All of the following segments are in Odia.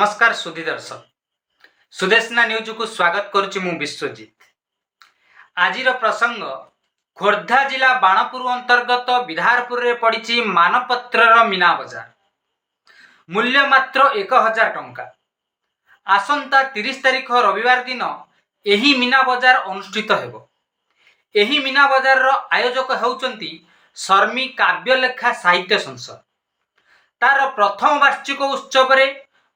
नमस्कार सुधी दर्शक सुदेशना न्यूज को स्वागत करुच्ची मु विश्वजित। आजिर प्रसंग खोर्धा जिला बाणपुर अंतर्गत विधारपुर रे पड़ी मानपत्र मीना बजार। मूल्य मात्र 1000 टंका। आसंता 30 तारिख रविवार दिन एही मीना बजार अनुष्ठित हेबो। एही मीना बजार रो आयोजक हेउचंती शर्मी काव्यलेखा साहित्य संसद। तार प्रथम वार्षिक उत्सव रे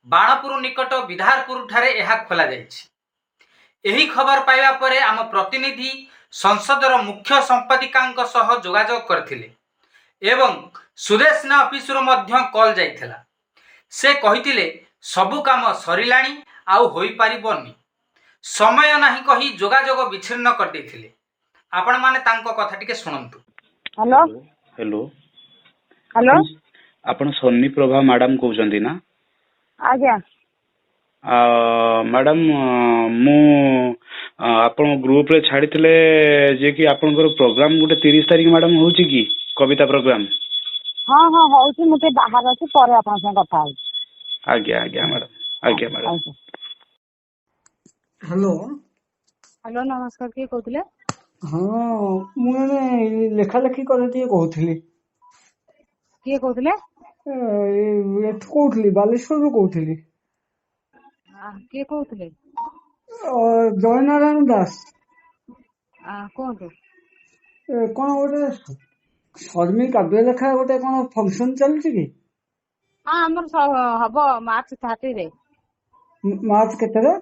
बाणपुर निकट विधारपुर ठारे यह खोल यही खबर पाइबा परे आम प्रतिनिधि संसदर मुख्य संपादिका सह जोगाजोग करथिले एवं सुदेशना ऑफिस रो मध्य कॉल जाइथिला। से कहिथिले सबु काम सरिलाणी आउ होई पारिबोनी, समय नाही कही जोगाजोग विच्छिन्न कर देथिले। आपण माने तांको कथा टिके सुनंतु। हेलो हेलो हेलो आपण सन्नी प्रभा मैडम कहउचंती ना? आज्ञा मैडम मु आपण ग्रुप रे छाड़ी थिले जे कि आपनकर प्रोग्राम गोटे 30 तारिख मैडम होउची की कविता प्रोग्राम? हाँ हाँ होउची, मुते बाहर अछि परे आपन से कथा होई। आज्ञा आज्ञा मैडम आज्ञा मैडम। हेलो हेलो नमस्कार, किए कहउतले? हाँ मुझे लेखा लेखी करे दिए कहउथली। किए कहउतले? एठु कहउथली बालेश्वर रो कहउथली। किए कहउतले? जय नारायण दास। कोनतो कोन गोटे शर्मी काव्य लेखा गोटे कोन फंक्शन चलछि की? हाँ हमर हबो मार्च 30 रे। मार्च केतरे?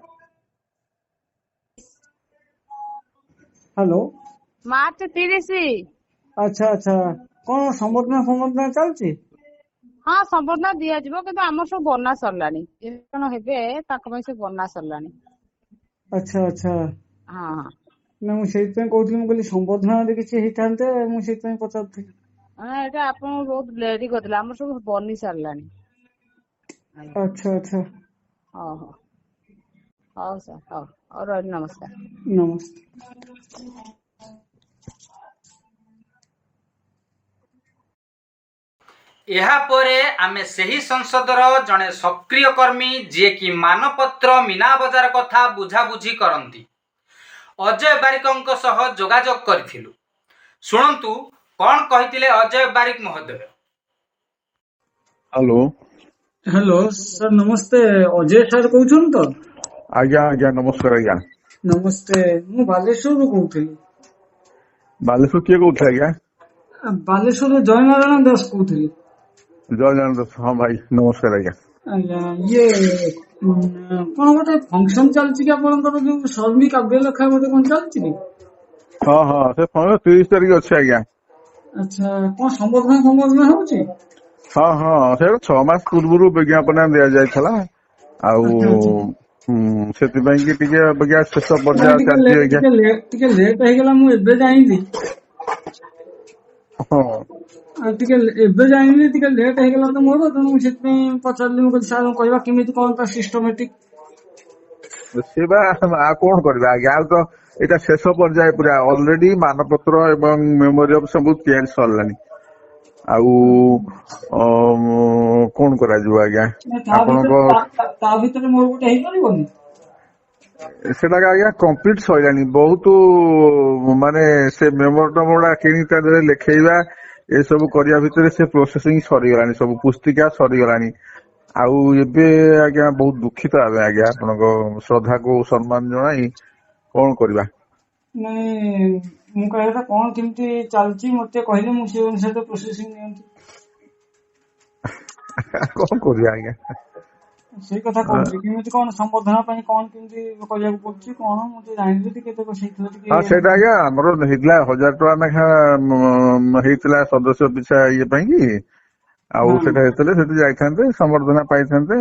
हेलो मार्च 30। अच्छा अच्छा, कोन संबोधना चलछि? हाँ संबर्धना दिया जिवो, किंतु हमर सब बना सरलानी। जण हेबे ताक पय से बना सरलानी। अच्छा अच्छा, हाँ हाँ ना मु सेइत पे कहउथली, मु कहली संबोधना दे किछि हितांते, मु सेइत पे पचारथि। एटा आपन बहुत लेडी करदिला, हमर सब बनी सरलानी। अच्छा अच्छा, हो हो हो सर, हो और नमस्कार। नमस्ते। ଏହା ପରେ ଆମେ ସେହି ସଂସଦର ଜଣେ ସକ୍ରିୟ କର୍ମୀ ଯିଏ କି ମାନପତ୍ର ମୀନା ବଜାର କଥା ବୁଝାବୁଝି କରନ୍ତି ଅଜୟ ବାରିକଙ୍କ ସହ ଯୋଗାଯୋଗ କରିଥିଲୁ। ଶୁଣନ୍ତୁ କ'ଣ କହିଥିଲେ ଅଜୟ ବାରିକ ମହୋଦୟ। हेलो हेलो सर नमस्ते, अजय सर कहउछन तो? आज्ञा आज्ञा नमस्कार आज्ञा। नमस्ते, मु बालेश्वर रो कहउथली। बालेश्वर किए कहउथे आज्ञा? बालेश्वर जय नारायण दास कहउथली। जय जगन्नाथ। हाँ भाई नमस्कार आज्ञा। आज्ञा ये कोन गोटे फंक्शन चलछि कि आपनकर जो शर्मी काव्य लेखा गोटे कोन चलछि कि? हाँ हाँ से 30 तारिख अच्छे आज्ञा। अच्छा, कोन संबोधना होछि? हाँ हाँ से 6 मास पूर्व विज्ञापन दिया जायथला आउ सेति कि टिके बगिया शेष पर्याय चलछि आज्ञा। टिके लेट हे गेला, मु एबे जाइली। हाँ टिके एबे जाइली, टिके लेट हे गेला त मोर, त मु सेति पे पचारली, मु कहली सर कहबा केमिति कोन ता सिस्टमैटिक। सेबा आ कोन करबा आज्ञा? तो एटा शेष पर्याय पूरा ऑलरेडी मानपत्र एवं मेमोरी ऑफ सब चेंज सरलानी आउ कोन करा जो आज्ञा? आपनको ता भीतर मोर गोटे हे परिबोनी सेटा आज्ञा कंप्लीट सइलानी। बहुत माने से मेमोरेंडम गुडा किनी ता दरे लेखेइबा ए सब करिया भितरे से प्रोसेसिंग सरी गलानी, सब पुस्तिका सरी गलानी। आउ एबे आज्ञा बहुत दुखित आबे आज्ञा, आपनको श्रद्धा को सम्मान जणाई कोन करबा? नहीं मु कहता कोन केमती चलछि मते कहले, मु से अनुसार प्रोसेसिंग नियंती। कोन करबा आज्ञा? सेही कथा कहछि, केमिति कोन संबोधना पई कोन केमिति करिया पड़छि कोन मते जानिले टिके तो सेइथले टिके। हाँ सेटा आज्ञा हमरो हेतला 1000 टका नेखा हेतला सदस्य पिछा ये पई कि आउ सेटा हेतले सेति जाइथानते, संबर्धना पाइथानते,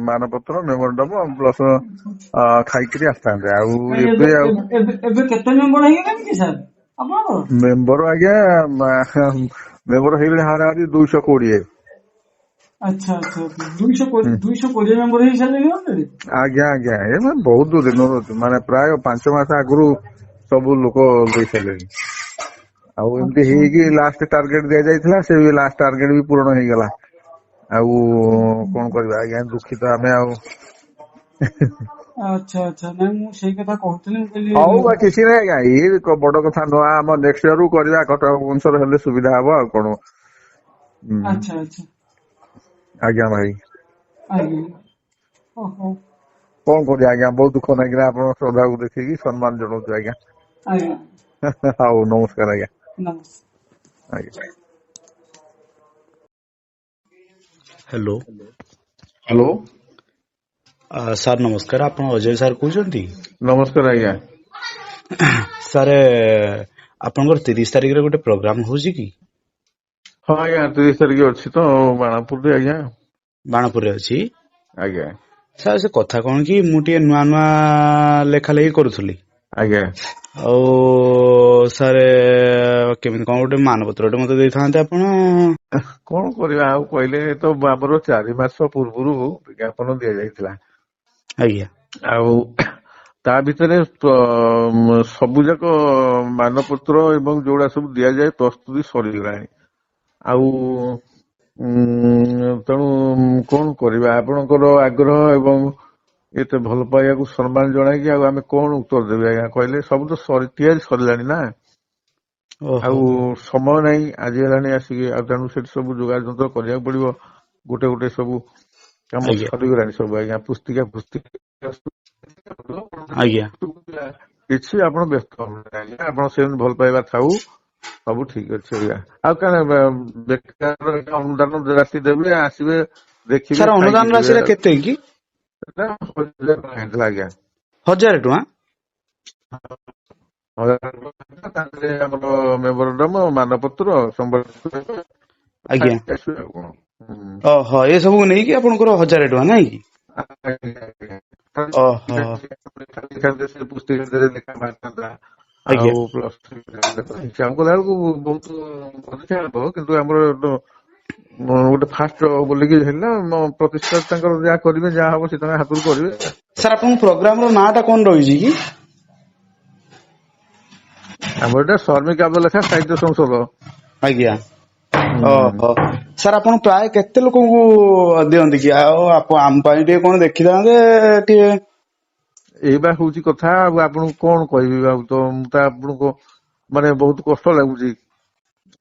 मानपत्र मेमोरेंडम प्लस खाइकरी आस्थानते। आउ एबे केते मेंबर हे गेले कि सर आपन? मेंबर आज्ञा मेंबर हे गेले हाराहारी 220। अच्छा अच्छा, 220 मेंबर हे साले गेले। आज्ञा आज्ञा ए बहुत दिन माने प्राय 5 मास आगु सब लोक दे सारे आउ एमती लास्ट टार्गेट दिया जाइथिला, से लास्ट टार्गेट भी पूर्ण हो गला। ଆଉ କଣ କରିବା ଆଜ୍ଞା, ଦୁଃଖିତ ଆମେ ଆଉ। ଆଚ୍ଛା ଆଚ୍ଛା, ନାଇଁ ମୁଁ ସେଇ କଥା କହୁଥିଲି, ମୁଁ କହିଲି ହଉ ବା କିଛି ନାହିଁ ଆଜ୍ଞା, ଇଏ ବଡ କଥା ନୁହଁ। ଆମ ନେକ୍ସଟ ଇୟର ରୁ କରିବା, କଟକ ଭୁବନେଶ୍ୱର ହେଲେ ସୁବିଧା ହବ ଆଉ କଣ। ଆଚ୍ଛା ଆଚ୍ଛା, ଆଜ୍ଞା ଭାଇ, ଆଜ୍ଞା, ଓହୋ, କଣ କରିବା ଆଜ୍ଞା, ବହୁତ ଦୁଃଖ ଲାଗିଲା ଆପଣଙ୍କ ଶ୍ରଦ୍ଧାକୁ ଦେଖିକି ସମ୍ମାନ ଜଣାଉଛୁ ଆଜ୍ଞା। ଆଜ୍ଞା, ହଉ ନମସ୍କାର ଆଜ୍ଞା। ନମସ୍କାର। ଆଜ୍ଞା। ହ୍ୟାଲୋ ହ୍ୟାଲୋ, ସାର୍ ନମସ୍କାର, ଆପଣ ଅଜୟ ସାର୍ କହୁଛନ୍ତି? ନମସ୍କାର ଆଜ୍ଞା। ସାର୍ ଆପଣଙ୍କର 30 ତାରିଖରେ ଗୋଟେ ପ୍ରୋଗ୍ରାମ ହଉଛି କି? ହଁ ଆଜ୍ଞା 30 ତାରିଖ ଅଛି ତ ବାଣପୁରରେ ଆଜ୍ଞା। ବାଣପୁରରେ ଅଛି। ଆଜ୍ଞା ସାର୍ ସେ କଥା କଣ କି, ମୁଁ ଟିକେ ନୂଆ ନୂଆ ଲେଖା ଲେଖି କରୁଥିଲି। ଆଜ୍ଞା। ଆଉ ସାର୍ କେମିତି କଣ ଗୋଟେ ମାନପତ୍ରଟେ ମତେ ଦେଇଥାନ୍ତେ ଆପଣ? କଣ କରିବା ଆଉ, କହିଲେ ତ ଆମର 4 ମାସ ପୂର୍ବରୁ ବିଜ୍ଞାପନ ଦିଆଯାଇଥିଲା। ଆଜ୍ଞା ଆଉ ତା ଭିତରେ ସବୁ ଯାକ ମାନପତ୍ର ଏବଂ ଯୋଉଗୁଡା ସବୁ ଦିଆଯାଏ ପ୍ରସ୍ତୁତି ସରିଗଲାଣି। ଆଉ ତେଣୁ କଣ କରିବା, ଆପଣଙ୍କର ଆଗ୍ରହ ଏବଂ ଏତେ ଭଲ ପାଇବାକୁ ସମ୍ମାନ ଜଣାଇକି ଆଉ ଆମେ କଣ ଉତ୍ତର ଦେବି ଆଜ୍ଞା କହିଲେ? ସବୁ ତ ତିଆରି ସରିଲାଣି ନା। ଓହୋ ଆଉ ସମୟ ନାହିଁ, ଆଜି ହେଲାଣି ଆସିକି, ଆଉ ତେଣୁ ସେଠି ସବୁ ଯୋଗାଯ ଯନ୍ତ୍ର କରିବାକୁ ପଡିବ। ଗୋଟେ ଗୋଟେ ସବୁ କାମ ଆଜ୍ଞା ସରିଗଲାଣି ସବୁ ଆଜ୍ଞା। ପୁସ୍ତିକା ଆଜ୍ଞା କିଛି ଆପଣ ବ୍ୟସ୍ତ ହୁଅନ୍ତୁନି ଆଜ୍ଞା, ଆପଣ ସେମିତି ଭଲ ପାଇବା ଥାଉ, ସବୁ ଠିକ ଅଛି ଆଜ୍ଞା। ଆଉ କାଣ ବେକାର ଅନୁଦାନ ରାଶି ଦେବେ, ଆସିବେ ଦେଖିବେ, ସାର୍ ଖାଇକି ଅନୁଦାନ ଯିବେ। ରାଶିଟା କେତେ କି? ଆଜ୍ଞା 1000 ଟଙ୍କା? ତାପରେ ଆମର ମେମୋରାଣ୍ଡମ, ମାନପତ୍ର, ସମ୍ବଳ ଆଜ୍ଞା ଖାଇକି ଆସିବେ ଆଉ କଣ। ଓହୋ, ଏ ସବୁ ନେଇକି ଆପଣଙ୍କର 1000 ଟଙ୍କା ନାଇଁ କି? ଓହୋ ପୁସ୍ତିକାରେ ଲେଖା ବାହାରିଥାନ୍ତା। ଆଜ୍ଞା ଆଉ ପ୍ଲସ ହିସାବ କଲା ବେଳକୁ ବହୁତ ଅଧିକା ହବ, କିନ୍ତୁ ଆମର ଗୋଟେ ଫାଷ୍ଟ ବୋଲିକି ହେଲା ପ୍ରତିଷ୍ଠା ତାଙ୍କର ଯାହା କରିବେ, ଯାହା ହବ ସେ ତାଙ୍କ ହାତରୁ କରିବେ। ସାର୍ ଆପଣଙ୍କ ପ୍ରୋଗ୍ରାମ ର ନାଁ ଟା କଣ ରହିଛି କି? ଆମର ଏଟା ଶର୍ମୀ କାବ୍ୟ ଲେଖା ସାହିତ୍ୟ ସଂସଦ। ଆଜ୍ଞା, ଓହୋ। ସାର୍ ଆପଣ ପ୍ରାୟ କେତେ ଲୋକଙ୍କୁ ଦିଅନ୍ତି କି? ଆଉ ଆମ ପାଇଁ ଟିକେ କଣ ଦେଖିଥାନ୍ତେ ଟିକେ। ଏଇ ବା ହଉଛି କଥା, ଆଉ ଆପଣଙ୍କୁ କଣ କହିବି, ଆଉ ତ ମୁଁ ତ ଆପଣଙ୍କୁ ମାନେ ବହୁତ କଷ୍ଟ ଲାଗୁଛି।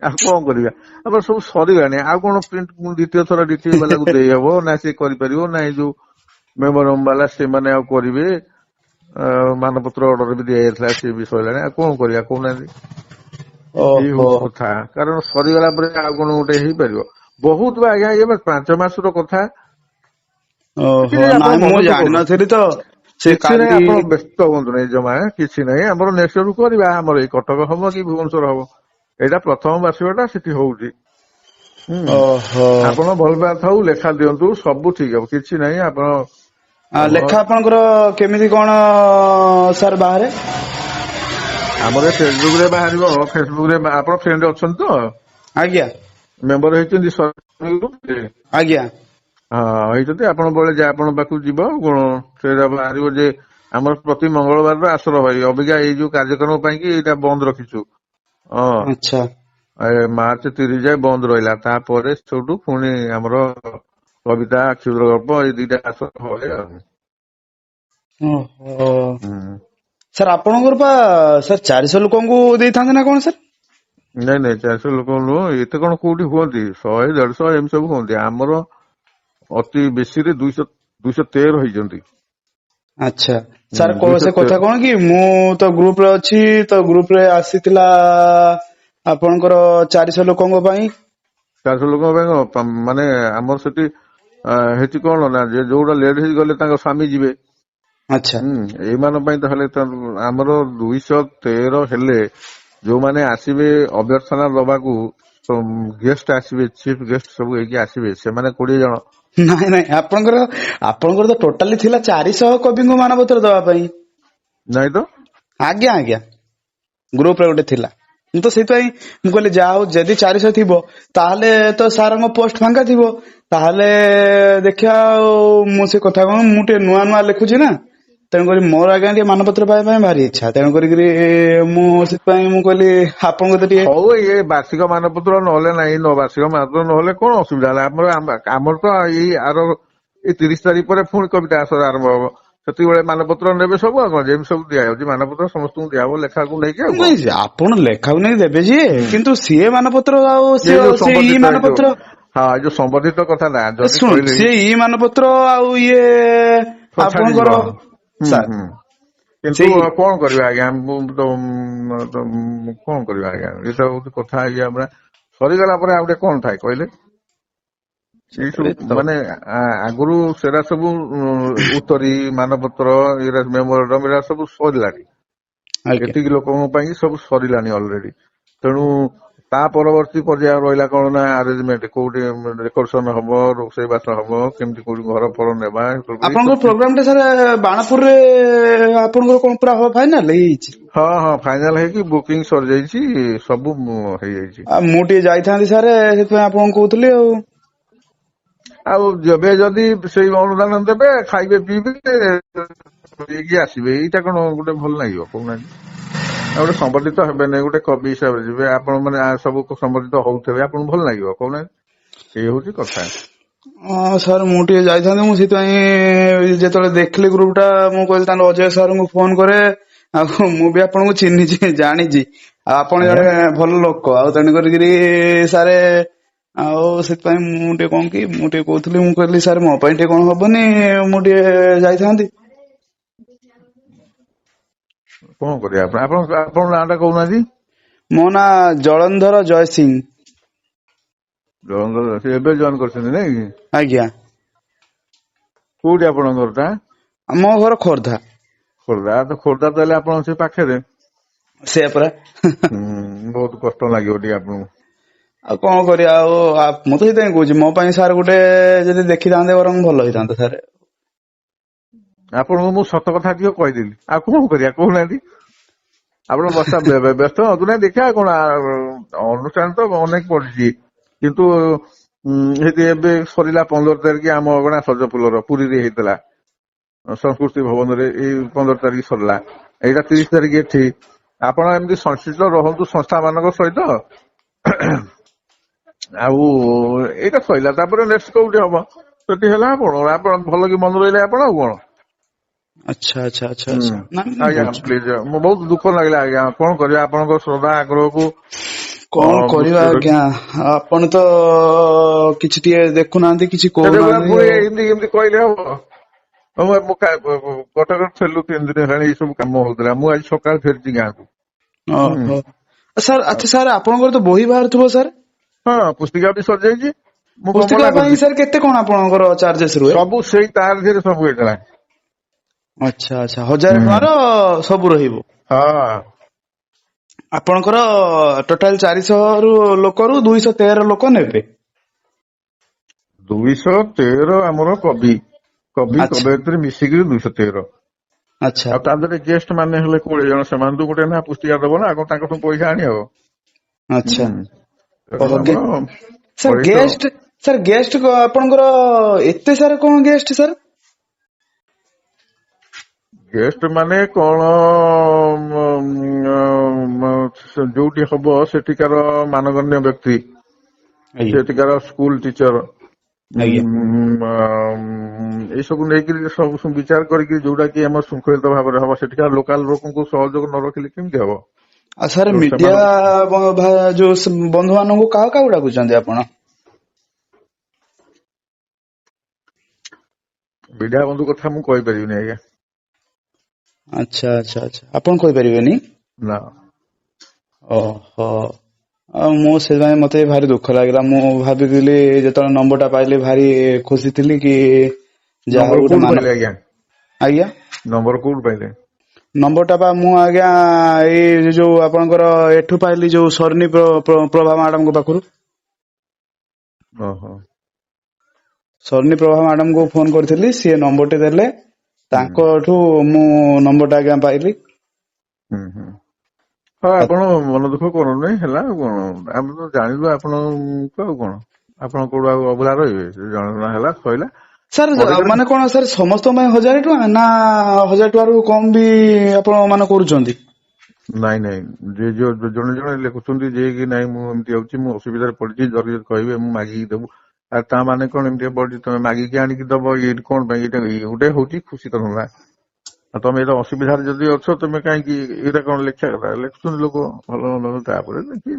ଆଉ କଣ କରିବା, ଆମର ସବୁ ସରିଲାଣି, ଆଉ କଣ ପ୍ରିଣ୍ଟ ଦ୍ୱିତୀୟ ଥର ଡିଟିପି ବାଲାକୁ ଦେଇହବ ନା? ସେ କରିପାରିବ ନା? ଏଇ ଯୋଉ ମେମୋରମ ବାଲା ସେମାନେ ଆଉ କରିବେ? ମାନପତ୍ର ଅର୍ଡର ବି ଦିଆଯାଇଥିଲା, ସିଏ ବି ସରିଲାଣି। ଆଉ କଣ କରିବା କହୁନାହାନ୍ତି? ଏଇ ଓହୋ ହଉଛି କଥା, କାରଣ ସରିଗଲା ପରେ ଆଉ କଣ ଗୋଟେ ହେଇପାରିବ? ବହୁତ ବା ଆଜ୍ଞା, ଇଏ 5 ମାସର କଥା। କିଛି ଓହୋ, ନାହିଁ, ଆପଣ ନାଇଁ ମନ ମୁଁ ଦୁଃଖ କରନ୍ତୁ, ଜାଣିନଥିଲି ତ। ସେ କିଛି ନାହିଁ, କାଲି ଆପଣ ବ୍ୟସ୍ତ ହୁଅନ୍ତୁ ନାହିଁ ଜମା, କିଛି ନାହିଁ। ଆମର ନେକ୍ସଟ ଇୟରକୁ କରିବା, ଆମର ଏଇ କଟକ ହବ କି ଭୁବନେଶ୍ୱର ହବ, ଏଇଟା ପ୍ରଥମ ବାର୍ଷିକଟା ସେଠି ହଉଛି। ଓହୋ, ଆପଣ ଭଲ ପାଇବା ଥାଉ, ଲେଖା ଦିଅନ୍ତୁ, ସବୁ ଠିକ ହବ, କିଛି ନାହିଁ। ଆପଣ ଆମର ଲେଖା ଆପଣଙ୍କର କେମିତି କଣ ସାର୍ ବାହାରେ? ଆମର ଫେସବୁକ ରେ ବାହାରିବ। ଫେସବୁକ ରେ ଆପଣ ଫ୍ରେଣ୍ଡ ଅଛନ୍ତି ତ? ଆଜ୍ଞା ମେମ୍ବର ହେଇଛନ୍ତି? ଆଜ୍ଞା ହଁ ହେଇଛନ୍ତି, ଆପଣ ବେଳେ ଯେ ଆପଣଙ୍କ ପାଖକୁ ଯିବ କଣ, ସେଇଟା ବାହାରିବ ଯେ ଆମର ପ୍ରତି ମଙ୍ଗଳବାରର ଆସର ଭାଇ, ଅବିକା ଏଇ ଯୋଉ କାର୍ଯ୍ୟକ୍ରମ ପାଇଁ କି ଏଇଟା ବନ୍ଦ ରଖିଛୁ। ହଁ, ଆଚ୍ଛା ମାର୍ଚ୍ଚ 30 ଯାଏ ବନ୍ଦ ରହିଲା, ତାପରେ ସେଠୁ ପୁଣି ଆମର କବିତା, କ୍ଷୁଦ୍ର ଗଳ୍ପ, ଏଇ 2ଟା ଆସର ହଏ ଆଉ। ଓହୋ, ହୁଁ। ସାର୍ ଆପଣଙ୍କର ପା ସାର୍ 400 ଲୋକଙ୍କୁ ଦେଇଥାନ୍ତେ ନା କଣ ସାର୍? ନାଇଁ ନାଇଁ 400 ଲୋକ ନୁହଁ, ଏତେ କଣ କୋଉଠି ହୁଅନ୍ତି, 100, 150 ଏମିତି ସବୁ ହୁଅନ୍ତି। ଆମର ଅତି ବେଶୀରେ 213 ହେଇଛନ୍ତି। ଆଚ୍ଛା ସାର୍, ସେ 213। କଥା କଣ କି, ମୁଁ ତ ଗ୍ରୁପରେ ଅଛି, ତ ଗ୍ରୁପ ରେ ଆସିଥିଲା ଆପଣଙ୍କର 400 ଲୋକଙ୍କ ପାଇଁ। 400 ଲୋକଙ୍କ ପାଇଁ ମାନେ ଆମର ସେଠି ହେଇଛି କଣ ନା, ଯେ ଯୋଉଟା ଲେଟ୍ ହେଇଗଲେ ତାଙ୍କ ସ୍ୱାମୀ ଯିବେ। ଆଚ୍ଛା ଏଇମାନଙ୍କ ପାଇଁ ତ ହେଲେ ଆମର 213 ହେଲେ, ଯୋଉମାନେ ଆସିବେ ଅଭ୍ୟର୍ଥନା ଦବାକୁ, ଗେଷ୍ଟ ଆସିବେ, ଚିଫ ଗେଷ୍ଟ ସବୁ ହେଇକି ଆସିବେ, ସେମାନେ 20 ଜଣ। ନାଇଁ ନାଇଁ, ଆପଣଙ୍କର ତ ଟୋଟାଲି ଥିଲା 400 କବିଙ୍କୁ ମାନପତ୍ର ଦବା ପାଇଁ। ନାଇଁ ତ। ଆଜ୍ଞା ଆଜ୍ଞା, ଗ୍ରୁପ ରେ ଗୋଟେ ଥିଲା। ମୁଁ ତ ସେଇଥିପାଇଁ ମୁଁ କହିଲି, ଯାହା ହଉ ଯଦି 400 ଥିବ, ତାହେଲେ ତ ସାରଙ୍କ ପୋଷ୍ଟ ଫାଙ୍କା ଥିବ। ତାହେଲେ ଦେଖିବା, ଆଉ ମୁଁ ସେ କଥା କଣ, ମୁଁ ଟିକେ ନୂଆ ନୂଆ ଲେଖୁଛି ନା, ତେଣୁକରି ମୋର ଆଜ୍ଞା ଟିକେ ମାନପତ୍ର ପାଇବା ପାଇଁ ଭାରି ଇଚ୍ଛା, ତେଣୁ କରିକିରି ମୁଁ ସେଥିପାଇଁ ମୁଁ କହିଲି ଆପଣଙ୍କ ତ ଟିକେ ହଉ ଇଏ ବାର୍ଷିକ ମାନପତ୍ର ନହେଲେ ନାହିଁ, ବାର୍ଷିକ ମାନପତ୍ର ନହେଲେ କଣ ଅସୁବିଧା ହେଲା? ଆମର ତ ଏଇ 30 ତାରିଖ ପରେ ପୁଣି କବିତା ଆସର ଆରମ୍ଭ ହବ। ସେତିକିବେଳେ ମାନପତ୍ର ନେବେ ସବୁ। ଆଉ କଣ ଯେମିତି ସବୁ ଦିଆଯାଉଛି ମାନପତ୍ର ସମସ୍ତଙ୍କୁ ଦିଆହବ ଲେଖାକୁ ନେଇକି। ଆଉ କଣ ନାଇଁ ଆପଣ ଲେଖାକୁ ନେଇ ଦେବେ ଯେ, କିନ୍ତୁ ସିଏ ମାନପତ୍ର ଆଉ ଏଇ ଯୋଉ ସିଏ ଇ ସମ୍ବନ୍ଧିତ ମାନପତ୍ର ଏଇ ଯୋଉ ସମ୍ବନ୍ଧିତ କଥା ନା ଯଦି ଶୁଣନ୍ତୁ, କହିଲେ ସିଏ ଇ ମାନପତ୍ର ଆଉ ଇଏ ସବୁ ଛାଡିଯିବ। ଆପଣଙ୍କର ସାର୍ କିନ୍ତୁ ସେଇ କଣ କରିବା ଆଜ୍ଞା? କଣ କରିବା ଆଜ୍ଞା? ଏଇଟା ହଉଛି କଥା। ଆମର ସରିଗଲା ପରେ ଆଉ ଗୋଟେ କଣ ଥାଏ କହିଲେ? ଏଇ ସବୁ ମାନେ ଆଗରୁ ସେରା ସବୁ ଉତ୍ତରୀ ମାନପତ୍ର ମେମୋରାଣ୍ଡମ ଏରା ସବୁ ସରିଲାଣି। ଆଜ୍ଞା ଏତିକି ଲୋକଙ୍କ ପାଇଁ ସବୁ ସରିଲାଣି ଅଲରେଡି। ତେଣୁ ତା ପରବର୍ତ୍ତୀ ପର୍ଯ୍ୟାୟ ରହିଲା କଣ ନା ଆରେଞ୍ଜମେଣ୍ଟ, କୋଉଠି ରେକର୍ଡସନ ହବ, ରୋଷେଇ ବାସ ହବ, କେମିତି କୋଉଠି ଘର ଫର ନେବା। ଏଇ ଆପଣଙ୍କ ସବୁ ପ୍ରୋଗ୍ରାମ ଟା ସାର୍ ବାଣପୁରରେ ଆପଣଙ୍କର କଣ ପୁରା ଫାଇନାଲ ହେଇଯାଇଛି? ହଁ ଫାଇନାଲ ହେଇକି ବୁକିଂ ସରିଯାଇଛି, ସବୁ ହେଇଯାଇଛି। ଆଉ ମୁଁ ଟିକେ ଯାଇଥାନ୍ତି ସାର୍, ସେଥିପାଇଁ ଆପଣଙ୍କୁ କହୁଥିଲି ଆଉ। ଆଉ ଯେବେ ଯଦି ସେଇ ଅନୁଦାନ ଦେବେ, ଖାଇବେ ପିଇବେ ହେଇକି ଆସିବେ, ଏଇଟା କଣ ଗୋଟେ ଭଲ ଲାଗିବ କହୁନାହାନ୍ତି? ଆଉ ଗୋଟେ ସମ୍ବର୍ଦ୍ଧିତ ହେବେନି, ଗୋଟେ କବି ହିସାବରେ ଯିବେ ଆପଣ, ମାନେ ସବୁ ସମ୍ବର୍ଦ୍ଧିତ ହଉଥିବେ, ଆପଣଙ୍କୁ ଭଲ ଲାଗିବ କହୁନାହାନ୍ତି? ଏଇ ହଉଛି କଥା। ହଁ ସାର୍ ମୁଁ ଟିକେ ଯାଇଥାନ୍ତି, ମୁଁ ସେଥିପାଇଁ ଯେତେବେଳେ ଦେଖିଲି ଗ୍ରୁପ ଟା ମୁଁ କହିଲି ତାହେଲେ ଅଜୟ ସାର୍ ଙ୍କୁ ଫୋନ କରେ। ଆଉ ମୁଁ ବି ଆପଣଙ୍କୁ ଚିହ୍ନିଛି, ଜାଣିଛି, ଆଉ ଆପଣ ଆଜ୍ଞା ଜଣେ ଭଲ ଲୋକ, ଆଉ ତେଣୁ କରିକିରି ସାରେ ଆଉ ସେଥିପାଇଁ ମୁଁ ଟିକେ କଣ କି ମୁଁ ଟିକେ କହୁଥିଲି, ମୁଁ କହିଲି ସାର୍ ମୋ ପାଇଁ ଟିକେ କଣ ହବନି, ମୁଁ ଟିକେ ଯାଇଥାନ୍ତି। କଣ କରିବା? ଆପଣଙ୍କ ନାଁ ଟା କହୁନାହାନ୍ତି? ମୋ ନାଁ ଜଳନ୍ଧର ଜୟସିଂ। ସେ ଏବେ ଜଏନ କରିଛନ୍ତି ନାଇଁ କି? ଆଜ୍ଞା। କୋଉଠି ଆପଣଙ୍କ ଘରଟା? ଆମ ଘର ଖୋର୍ଦ୍ଧା। ଖୋର୍ଦ୍ଧା ତ ହେଲେ ଆପଣଙ୍କ ସେ ପାଖରେ। ସେଇଆ ପରା। ବହୁତ କଷ୍ଟ ଲାଗିବ ଟିକେ ଆପଣଙ୍କୁ। ଆଉ କଣ କରିବା? ଆଉ ମୁଁ ତ ସେଇଥିପାଇଁ କହୁଛି, ମୋ ପାଇଁ ସାର୍ ଗୋଟେ ଯଦି ଦେଖିଥାନ୍ତେ ବରଂ ଭଲ ହେଇଥାନ୍ତା ସାର୍। ଆପଣଙ୍କୁ ମୁଁ ସତ କଥା ଟିକେ କହିଦେଲି, ଆଉ କଣ କରିବା କହୁନାହାନ୍ତି? ଆପଣ ବ୍ୟସ୍ତ ହୁଅନ୍ତୁ ନାଇଁ, ଦେଖିବା କଣ ଅନୁଷ୍ଠାନ ତ ଅନେକ ପଡିଛି, କିନ୍ତୁ ଏବେ ସରିଲା 15 ତାରିଖ ଆମ ଅଗଣା ସଜଫୁଲର ପୁରୀରେ ହେଇଥିଲା ସଂସ୍କୃତି ଭବନରେ, ଏଇ 15 ତାରିଖ ସରିଲା। ଏଇଟା 30 ତାରିଖ ଏଠି। ଆପଣ ଏମିତି ସଂଶ୍ଳିଷ୍ଟ ରହନ୍ତୁ ସଂସ୍ଥା ମାନଙ୍କ ସହିତ। ଆଉ ଏଇଟା ସରିଲା, ତାପରେ ନେକ୍ସଟ କୋଉଠି ହବ? ସେଠି ହେଲା ଆପଣ ଭଲ କି ମନେ ରହିଲେ ଆପଣ, ଆଉ କଣ? ଆଚ୍ଛା ଆଚ୍ଛା ଆଚ୍ଛା ଆଚ୍ଛା। ନାଇଁ ମୁଁ ଆଜ୍ଞା ବୁଝୁଛି। ପ୍ଲିଜ, ମୁଁ ବହୁତ ଦୁଃଖ ଲାଗିଲା ଆଜ୍ଞା। କଣ କରିବା? ଆପଣଙ୍କ ଶ୍ରଦ୍ଧା ଆଗ୍ରହକୁ କଣ କରିବା ଦୃଷ୍ଟିରେ ରଖି ଆଜ୍ଞା, ଆପଣ ତ କିଛି ଟିକେ ଦେଖୁନାହାନ୍ତି, କିଛି କହୁନାହାନ୍ତି ପୁଣି ଆଉ। ଏମିତି କହିଲେ ହବ? କଟକରେ ଥିଲୁ 3 ଦିନ ହେଲାଣି, ଏଇ ସବୁ କାମ ହଉଥିଲା। ମୁଁ ଆଜି ସକାଳେ ଫେରିଛି ଗାଁକୁ। ଓହୋ ସାର୍, ଆଚ୍ଛା ସାର୍ ଆପଣଙ୍କର ତ ବହି ବାହାରୁଥିବ ସାର୍? ହଁ, ପୁସ୍ତିକା ବି ସରିଯାଇଛି। ମୁଁ କଣ ପୁସ୍ତିକା ମନା ପାଇଁ କରୁଛି? ସାର୍ କେତେ କଣ ଆପଣଙ୍କର ଚାର୍ଜେସ୍ ରୁହେ? ସବୁ ସେଇ ତାର ଦେହରେ ସବୁ ହେଇଥିଲା। ଆଚ୍ଛା ଆଚ୍ଛା, 1000 ଟଙ୍କାର ସବୁ ରହିବ? ହଁ। ଆପଣଙ୍କର ଟୋଟାଲ 400 ଲୋକରୁ 213 ଲୋକ ନେବେ? 213 ଆମର ଆଚ୍ଛା କବୟତ୍ରୀ ମିଶିକିରି 213। ଆଚ୍ଛା ଆଉ ତା ଦେହରେ ଗେଷ୍ଟ ମାନେ ହେଲେ 20 ଜଣ, ସେମାନଙ୍କୁ ଗୋଟେ ନା ପୁସ୍ତିକା ଦବ ନା, ଆଉ ତାଙ୍କଠୁ ପଇସା ଆଣି ହବ? ଆଚ୍ଛା। ତେଣୁ ଓହୋ ଆମର ସାର୍ ଅଢେଇଶହ ଗେଷ୍ଟ ଆପଣଙ୍କର ଏତେ ସାର୍ କଣ ଗେଷ୍ଟ ସାର୍? ଗେଷ୍ଟ ମାନେ କଣ, ଯୋଉଠି ହବ ସେଠିକାର ମାନଗଣ୍ୟ ବ୍ୟକ୍ତି, ଆଜ୍ଞା ସେଠିକାର ସ୍କୁଲ ଟିଚର, ଆଜ୍ଞା। ଏଇ ସବୁ ନେଇକରି ସବୁ ବିଚାର କରିକି ଯୋଉଟା କି ଆମର ଶୃଙ୍ଖଳିତ ଭାବରେ ହବ, ସେଠିକାର ଲୋକାଲ ଲୋକଙ୍କୁ ସହଯୋଗ ନ ରଖିଲେ କେମିତି ହବ? ଆଉ ସାର୍ ତେଣୁ ମିଡିଆ ସେମାନଙ୍କୁ ଯୋଉ ବନ୍ଧୁ ମାନଙ୍କୁ କାହାକୁ ଡାକୁଛନ୍ତି ଆପଣ? ମିଡିଆ ବନ୍ଧୁ କଥା ମୁଁ କହିପାରିବିନି ଆଜ୍ଞା। ଆଚ୍ଛା ଆଚ୍ଛା ଆଚ୍ଛା, ଆପଣ କହିପାରିବେନି? ନା। ଓହୋ। ଆଉ ମୁଁ ସେଥିପାଇଁ ମତେ ଭାରି ଦୁଃଖ ଲାଗିଲା। ମୁଁ ଭାବିଥିଲି ଯେତେବେଳେ ନମ୍ବର ଟା ପାଇଲି ଭାରି ଖୁସି ଥିଲି କି ଯାହା ନମ୍ବର ହଉ ଗୋଟେ କୋଉଠୁ ପାଇଲେ ଆଜ୍ଞା? ଆଜ୍ଞା। ନମ୍ବର କୋଉଠୁ ପାଇଲେ? ନମ୍ବର ଟା ବା ମୁଁ ଆଜ୍ଞା ଏଇ ଯୋଉ ଆପଣଙ୍କର ଏଠୁ ପାଇଲି, ଯୋଉ ସରିନୀ ପ୍ରଭା ମ୍ୟାଡାମଙ୍କ ପାଖରୁ। ଓହୋ। ସରିନୀ ପ୍ରଭା ମ୍ୟାଡାମଙ୍କୁ ଫୋନ କରିଥିଲି, ସିଏ ନମ୍ବର ଟି ଦେଲେ, ତାଙ୍କଠୁ ମୁଁ ନମ୍ବର ଟା ଆଜ୍ଞା ପାଇଲି। ହଁ, ଆପଣ ମନ ଦୁଃଖ କରନ୍ତୁ ନାଇଁ, ହେଲା ଆଉ କଣ? ଆମେ ତ ଜାଣିଲୁ ଆପଣଙ୍କୁ, ଆଉ କଣ? ଆପଣ କୋଉଠୁ ଆଉ ଅବହେଳା ରହିବେ? ଜଣାଶୁଣା ହେଲା, ସଇଲା। ସାର୍ କରିଦେଲେ ମାନେ କଣ ସାର୍ ସମସ୍ତଙ୍କ ପାଇଁ 1000 ଟଙ୍କା ନା 1000 ଟଙ୍କାରୁ କମ ବି ଆପଣ ମାନେ କରୁଛନ୍ତି? ନାଇଁ ନାଇଁ, ଯେ ଜଣେ ଜଣେ ଲେଖୁଛନ୍ତି ଯେ କି ନାଇଁ ମୁଁ ଏମିତି ହଉଛି, ମୁଁ ଅସୁବିଧାରେ ପଡିଛି, ଯଦି କହିବେ ମୁଁ ମାଗିକି ଦେବୁ। ଆଉ ତା ମାନେ କଣ ଏମିତି ପଡିଛି ତମେ ମାଗିକି ଆଣିକି ଦବ? ଏଇଠି କଣ ପାଇଁ? ଏଇଟା ଗୋଟେ ହଉଛି ଖୁସି କଥା ନା। ଆଉ ତମେ ଏଇଟା ଅସୁବିଧାରେ ଯଦି ଅଛ ତମେ କାହିଁକି ଏଇଟା କଣ ଲେଖିବା କଥା? ଲେଖୁଛନ୍ତି ଲୋକ ଭଲ ଭଲ, ତାପରେ ଦେଖି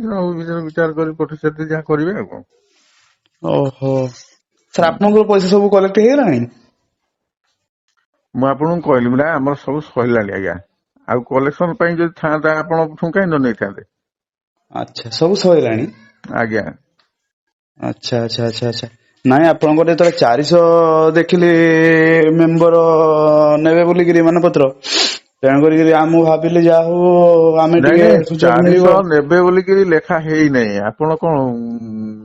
ବିଚାର କରି ସେଠି ଯାହା କରିବେ ଆଉ କଣ। ଓହୋ ସାର୍ ଆପଣଙ୍କର ପଇସା ସବୁ କଲେକ୍ଟ ହେଇଗଲାଣି? ମୁଁ ଆପଣଙ୍କୁ କହିଲି ନା ଆମର ସବୁ ସରିଲାଣି ଆଜ୍ଞା। ଆଉ କଲେକ୍ସନ ପାଇଁ ଯଦି ଥାନ୍ତା ଆପଣ କାହିଁ ନ ନେଇଥାନ୍ତେ? ଆଚ୍ଛା ସବୁ ସରିଲାଣି। ଆଜ୍ଞା। ଆଚ୍ଛା ଆଚ୍ଛା ଆଚ୍ଛା ଆଚ୍ଛା। ନାଇଁ ଆପଣଙ୍କର ଯେତେବେଳେ 400 ଦେଖିଲି ମେମ୍ବର ନେବେ ବୋଲିକିରି ମାନ ପତ୍ର, ତେଣୁ କରିକିରି ମୁଁ ଭାବିଲି ଯାହା ହଉ ଆମେ ନାଇଁ ଟିକେ ନାଇଁ, ସୁଯୋଗ ମିଳିବ। 400 ନେବେ ବୋଲିକିରି ଲେଖା ହେଇନାହିଁ। ଆପଣ କଣ